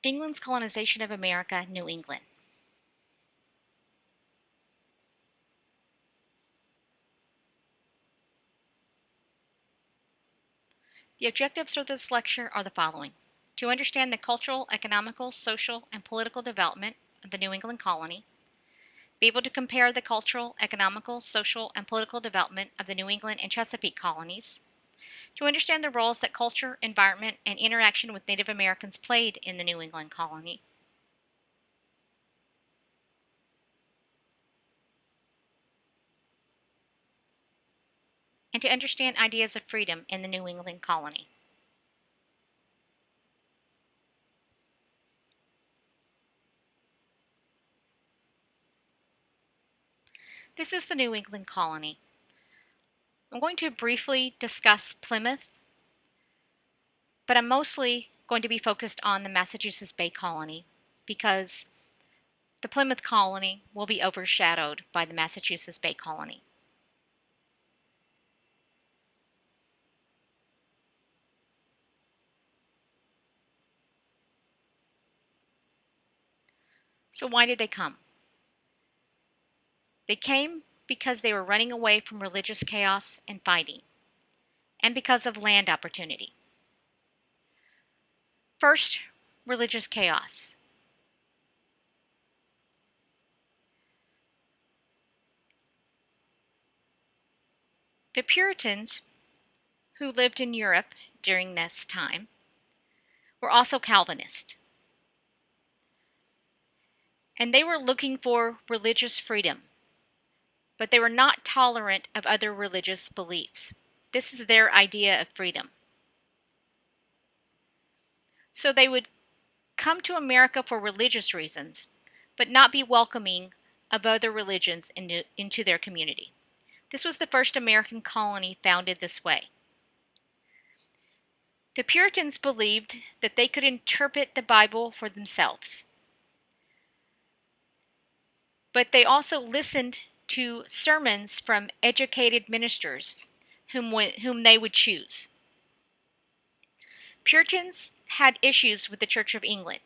England's colonization of America, New England. The objectives of this lecture are the following: to understand the cultural, economical, social, and political development of the New England colony, be able to compare the cultural, economical, social, and political development of the New England and Chesapeake colonies, to understand the roles that culture, environment, and interaction with Native Americans played in the New England colony, and to understand ideas of freedom in the New England colony. This is the New England colony. I'm going to briefly discuss Plymouth, but I'm mostly going to be focused on the Massachusetts Bay Colony because the Plymouth Colony will be overshadowed by the Massachusetts Bay Colony. So why did they come? They came because they were running away from religious chaos and fighting, and because of land opportunity. First, religious chaos. The Puritans, who lived in Europe during this time, were also Calvinist, and they were looking for religious freedom, but they were not tolerant of other religious beliefs. This is their idea of freedom. So they would come to America for religious reasons, but not be welcoming of other religions into their community. This was the first American colony founded this way. The Puritans believed that they could interpret the Bible for themselves, but they also listened to sermons from educated ministers whom they would choose. Puritans had issues with the Church of England.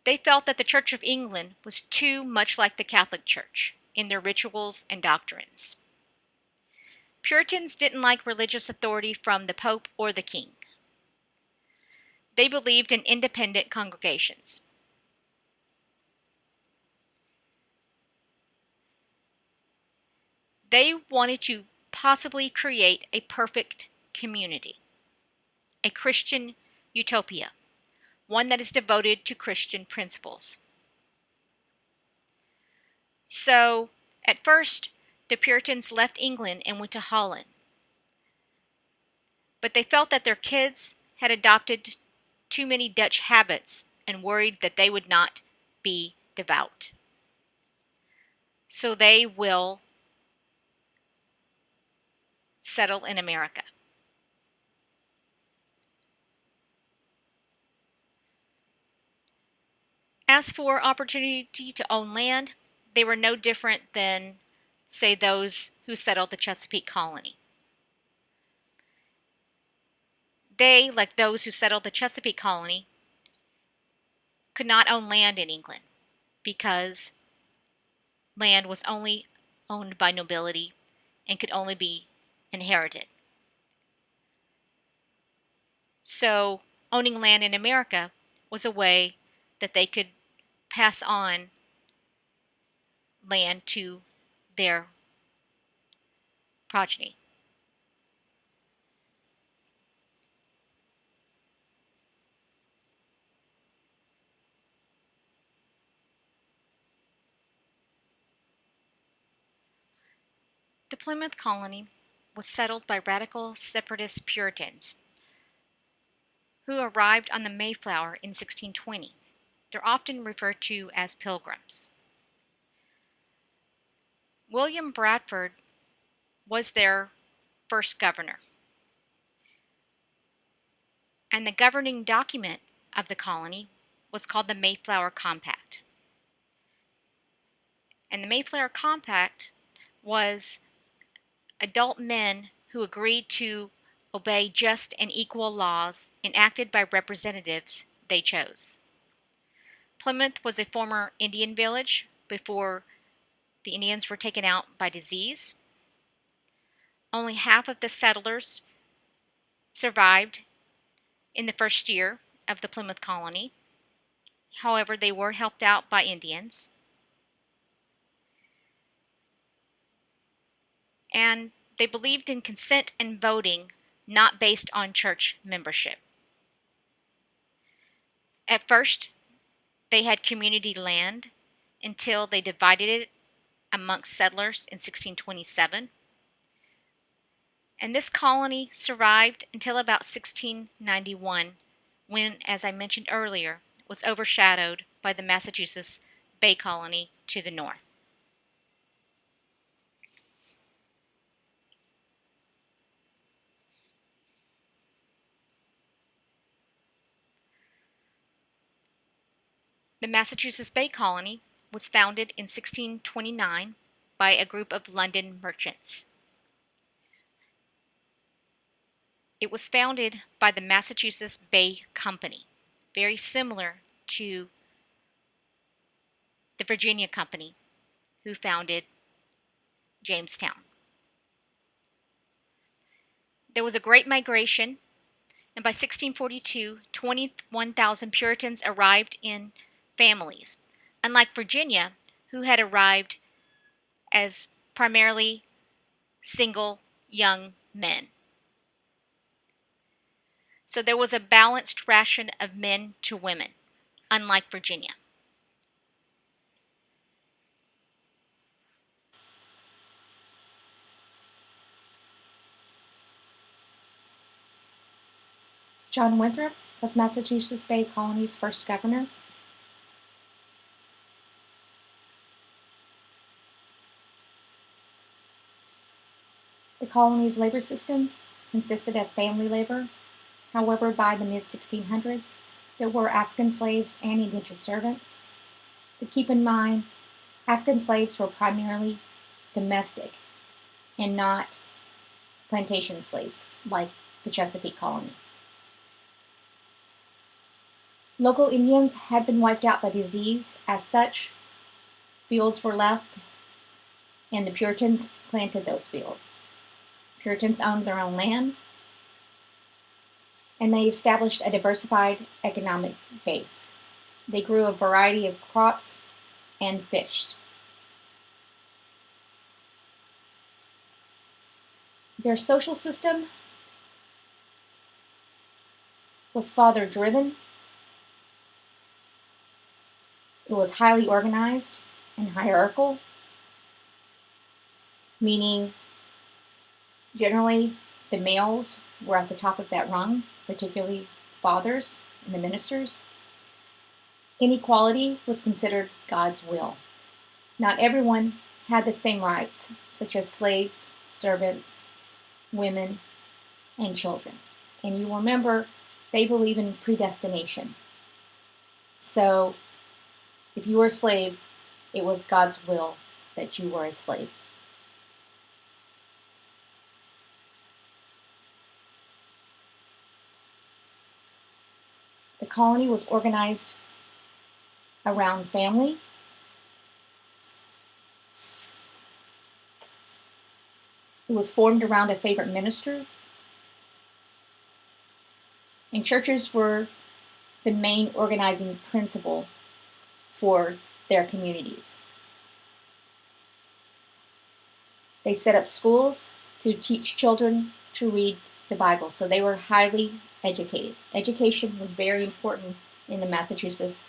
They felt that the Church of England was too much like the Catholic Church in their rituals and doctrines. Puritans didn't like religious authority from the Pope or the King. They believed in independent congregations. They wanted to possibly create a perfect community, a Christian utopia, one that is devoted to Christian principles. So, at first, the Puritans left England and went to Holland. But they felt that their kids had adopted too many Dutch habits and worried that they would not be devout. So they will settle in America. As for opportunity to own land, they were no different than, say, those who settled the Chesapeake colony. They, like those who settled the Chesapeake colony, could not own land in England because land was only owned by nobility and could only be inherited. So owning land in America was a way that they could pass on land to their progeny. The Plymouth colony was settled by radical separatist Puritans who arrived on the Mayflower in 1620. They're often referred to as pilgrims. William Bradford was their first governor, and the governing document of the colony was called the Mayflower Compact. And the Mayflower Compact was adult men who agreed to obey just and equal laws enacted by representatives they chose. Plymouth was a former Indian village before the Indians were taken out by disease. Only half of the settlers survived in the first year of the Plymouth colony. However, they were helped out by Indians. And they believed in consent and voting, not based on church membership. At first, they had community land until they divided it amongst settlers in 1627. And this colony survived until about 1691, when, as I mentioned earlier, was overshadowed by the Massachusetts Bay Colony to the north. The Massachusetts Bay Colony was founded in 1629 by a group of London merchants. It was founded by the Massachusetts Bay Company, very similar to the Virginia Company, who founded Jamestown. There was a great migration, and by 1642, 21,000 Puritans arrived in families, unlike Virginia, who had arrived as primarily single young men. So there was a balanced ration of men to women, unlike Virginia. John Winthrop was Massachusetts Bay Colony's first governor. The colony's labor system consisted of family labor. However, by the mid-1600s, there were African slaves and indentured servants. But keep in mind, African slaves were primarily domestic and not plantation slaves like the Chesapeake colony. Local Indians had been wiped out by disease. As such, fields were left, and the Puritans planted those fields. Puritans owned their own land, and they established a diversified economic base. They grew a variety of crops and fished. Their social system was father-driven. It was highly organized and hierarchical, meaning generally the males were at the top of that rung, particularly fathers and the ministers. Inequality was considered God's will. Not everyone had the same rights, such as slaves, servants, women, and children. And you remember, they believe in predestination. So, if you were a slave, it was God's will that you were a slave. The colony was organized around family. It was formed around a favorite minister. And churches were the main organizing principle for their communities. They set up schools to teach children to read the Bible, so they were highly educated. Education was very important in the Massachusetts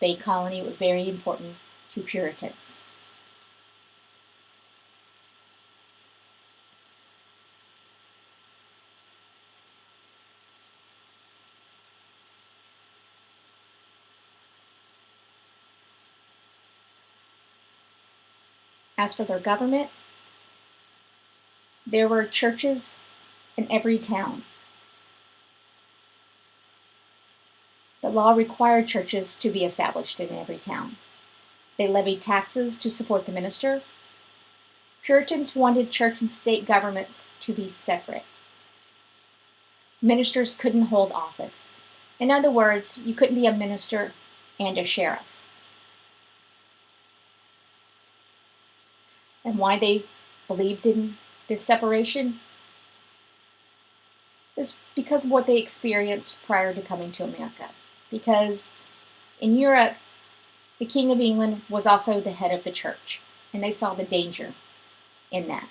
Bay Colony. It was very important to Puritans. As for their government, there were churches in every town. The law required churches to be established in every town. They levied taxes to support the minister. Puritans wanted church and state governments to be separate. Ministers couldn't hold office. In other words, you couldn't be a minister and a sheriff. And why they believed in this separation is because of what they experienced prior to coming to America. Because in Europe, the King of England was also the head of the church, and they saw the danger in that.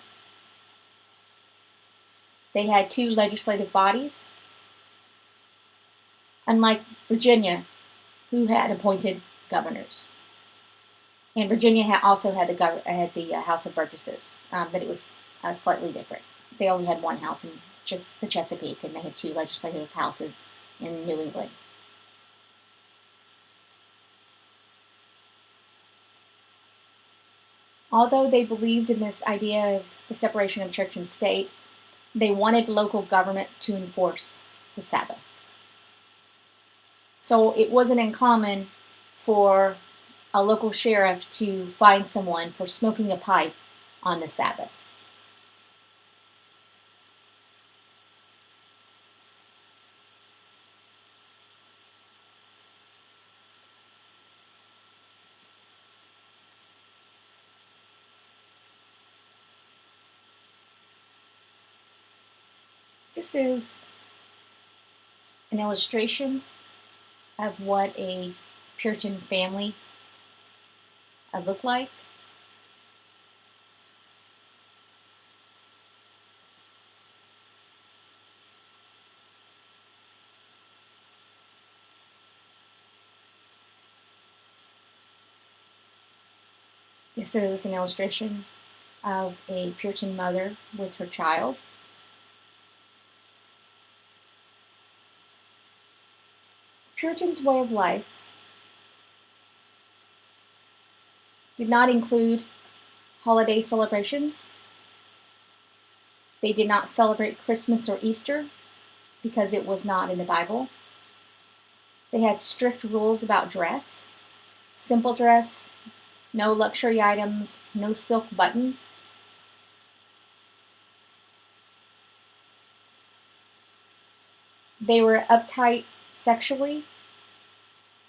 They had two legislative bodies, unlike Virginia, who had appointed governors. And Virginia also had the House of Burgesses, but it was slightly different. They only had one house in just the Chesapeake, and they had two legislative houses in New England. Although they believed in this idea of the separation of church and state, they wanted local government to enforce the Sabbath. So it wasn't uncommon for a local sheriff to fine someone for smoking a pipe on the Sabbath. This is an illustration of what a Puritan family looked like. This is an illustration of a Puritan mother with her child. Puritans' way of life did not include holiday celebrations. They did not celebrate Christmas or Easter because it was not in the Bible. They had strict rules about dress, simple dress, no luxury items, no silk buttons. They were uptight sexually.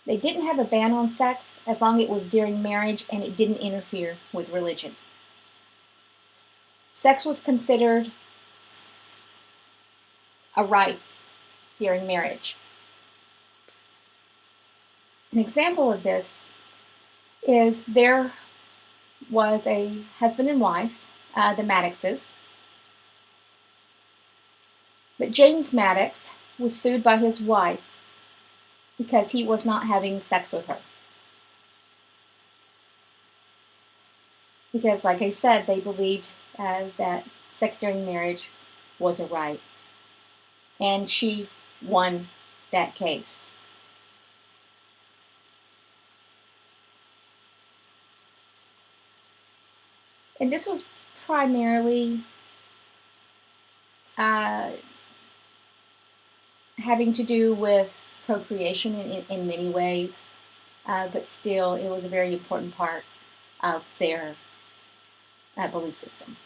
They didn't have a ban on sex as long as it was during marriage and it didn't interfere with religion. Sex was considered a right during marriage. An example of this is there was a husband and wife, the Maddoxes, but James Maddox was sued by his wife because he was not having sex with her. Because, like I said, they believed that sex during marriage was a right. And she won that case. And this was primarily having to do with procreation in many ways, but still it was a very important part of their belief system.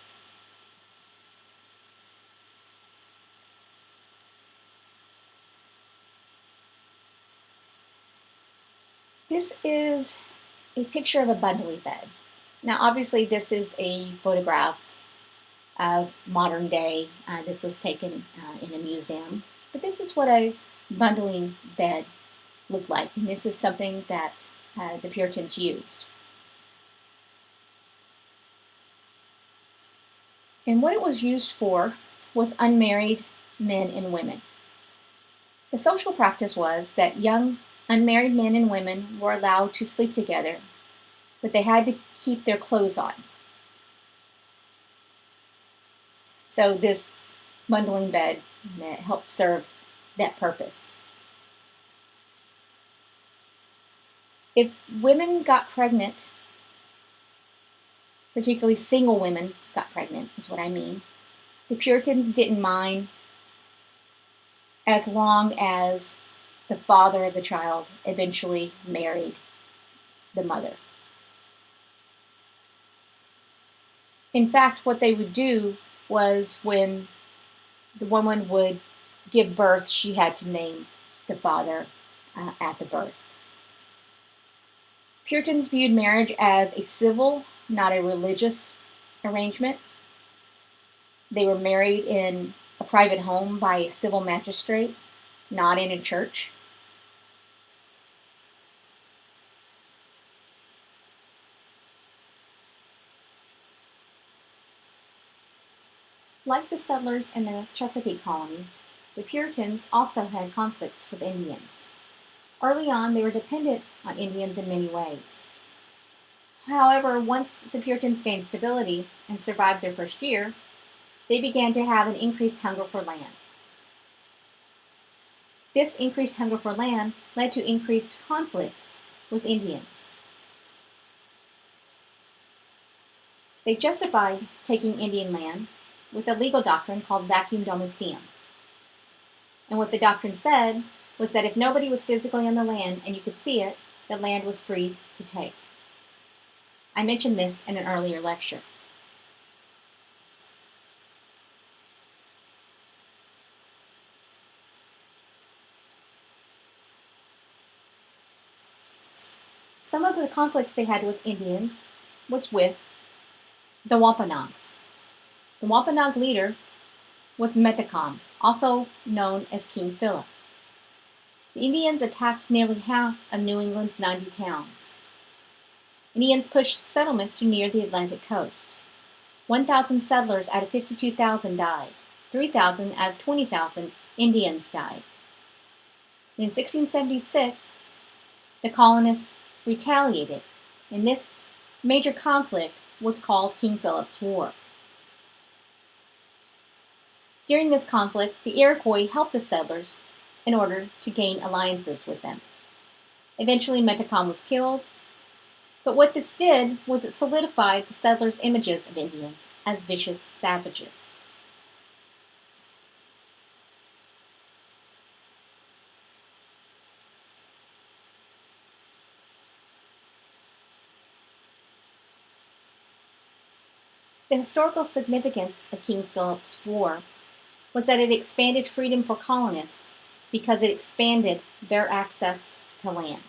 This is a picture of a bundly bed. Now obviously this is a photograph of modern day. This was taken in a museum. But this is what a bundling bed looked like, and this is something that the Puritans used. And what it was used for was unmarried men and women. The social practice was that young unmarried men and women were allowed to sleep together, but they had to keep their clothes on. So this bundling bed helped serve that purpose. If women got pregnant, particularly single women got pregnant, is what I mean, the Puritans didn't mind as long as the father of the child eventually married the mother. In fact, what they would do was when the woman would give birth, she had to name the father at the birth. Puritans viewed marriage as a civil, not a religious arrangement. They were married in a private home by a civil magistrate, not in a church. Like the settlers in the Chesapeake colony, the Puritans also had conflicts with Indians. Early on, they were dependent on Indians in many ways. However, once the Puritans gained stability and survived their first year, they began to have an increased hunger for land. This increased hunger for land led to increased conflicts with Indians. They justified taking Indian land with a legal doctrine called vacuum domicilium. And what the doctrine said was that if nobody was physically on the land and you could see it, the land was free to take. I mentioned this in an earlier lecture. Some of the conflicts they had with Indians was with the Wampanoags. The Wampanoag leader was Metacom, also known as King Philip. The Indians attacked nearly half of New England's 90 towns. Indians pushed settlements to near the Atlantic coast. 1,000 settlers out of 52,000 died. 3,000 out of 20,000 Indians died. In 1676, the colonists retaliated, and this major conflict was called King Philip's War. During this conflict, the Iroquois helped the settlers in order to gain alliances with them. Eventually, Metacom was killed, but what this did was it solidified the settlers' images of Indians as vicious savages. The historical significance of King Philip's War was that it expanded freedom for colonists because it expanded their access to land.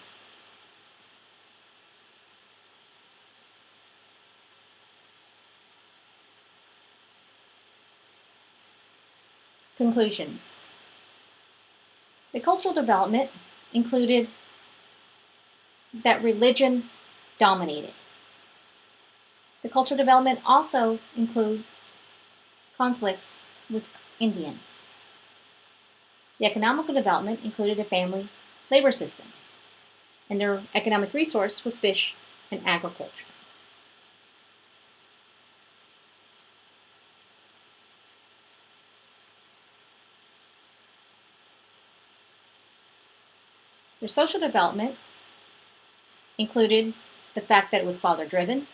Conclusions. The cultural development included that religion dominated. The cultural development also included conflicts with Indians. The economical development included a family labor system, and their economic resource was fish and agriculture. Their social development included the fact that it was father-driven,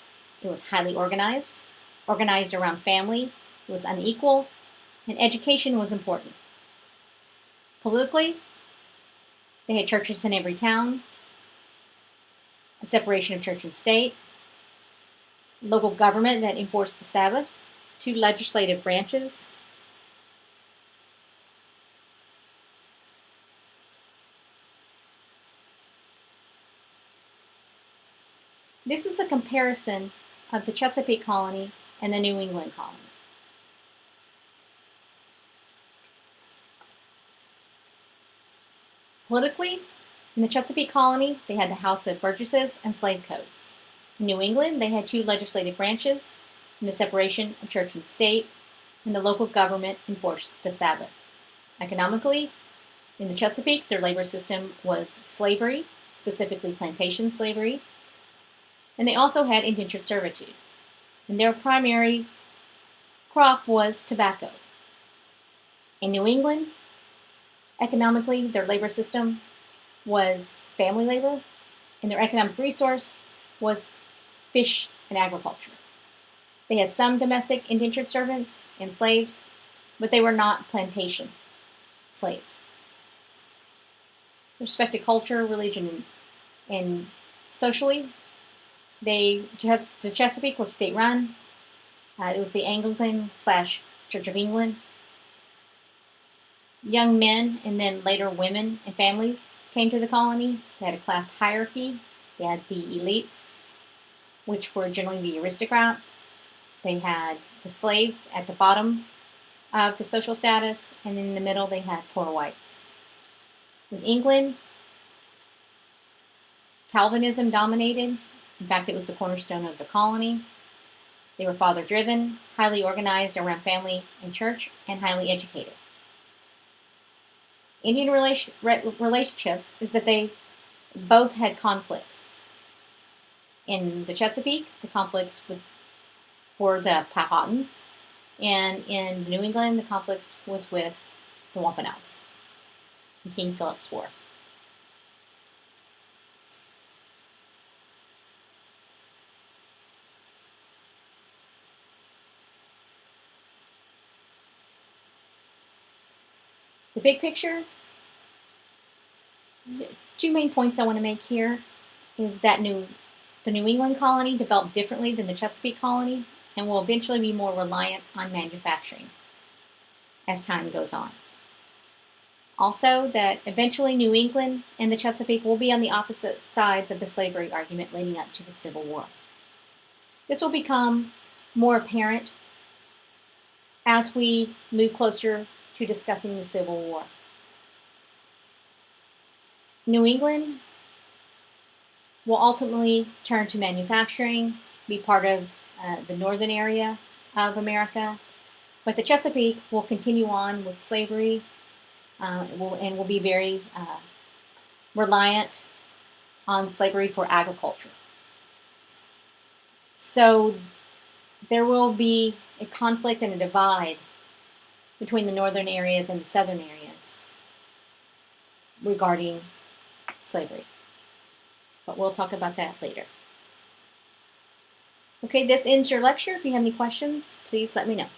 it was highly organized around family, it was unequal, and education was important. Politically, they had churches in every town, a separation of church and state, local government that enforced the Sabbath, 2 legislative branches. This is a comparison of the Chesapeake colony and the New England colony. Politically, in the Chesapeake colony, they had the House of Burgesses and slave codes. In New England, they had 2 legislative branches, and the separation of church and state, and the local government enforced the Sabbath. Economically, in the Chesapeake, their labor system was slavery, specifically plantation slavery, and they also had indentured servitude. And their primary crop was tobacco. In New England, economically, their labor system was family labor, and their economic resource was fish and agriculture. They had some domestic indentured servants and slaves, but they were not plantation slaves. With respect to culture, religion, and socially, the Chesapeake was state-run. It was the Anglican / Church of England. Young men and then later women and families came to the colony. They had a class hierarchy. They had the elites, which were generally the aristocrats. They had the slaves at the bottom of the social status, and in the middle they had poor whites. In England, Calvinism dominated. In fact, it was the cornerstone of the colony. They were father driven, highly organized around family and church, and highly educated. Indian relationships is that they both had conflicts. In the Chesapeake, the conflicts were the Powhatans, and in New England, the conflicts was with the Wampanoags in King Philip's War. The big picture, two main points I want to make here is that the New England colony developed differently than the Chesapeake colony and will eventually be more reliant on manufacturing as time goes on. Also, that eventually New England and the Chesapeake will be on the opposite sides of the slavery argument leading up to the Civil War. This will become more apparent as we move closer to discussing the Civil War. New England will ultimately turn to manufacturing, be part of the northern area of America, but the Chesapeake will continue on with slavery and will be very reliant on slavery for agriculture. So there will be a conflict and a divide between the northern areas and the southern areas regarding slavery. But we'll talk about that later. Okay, this ends your lecture. If you have any questions, please let me know.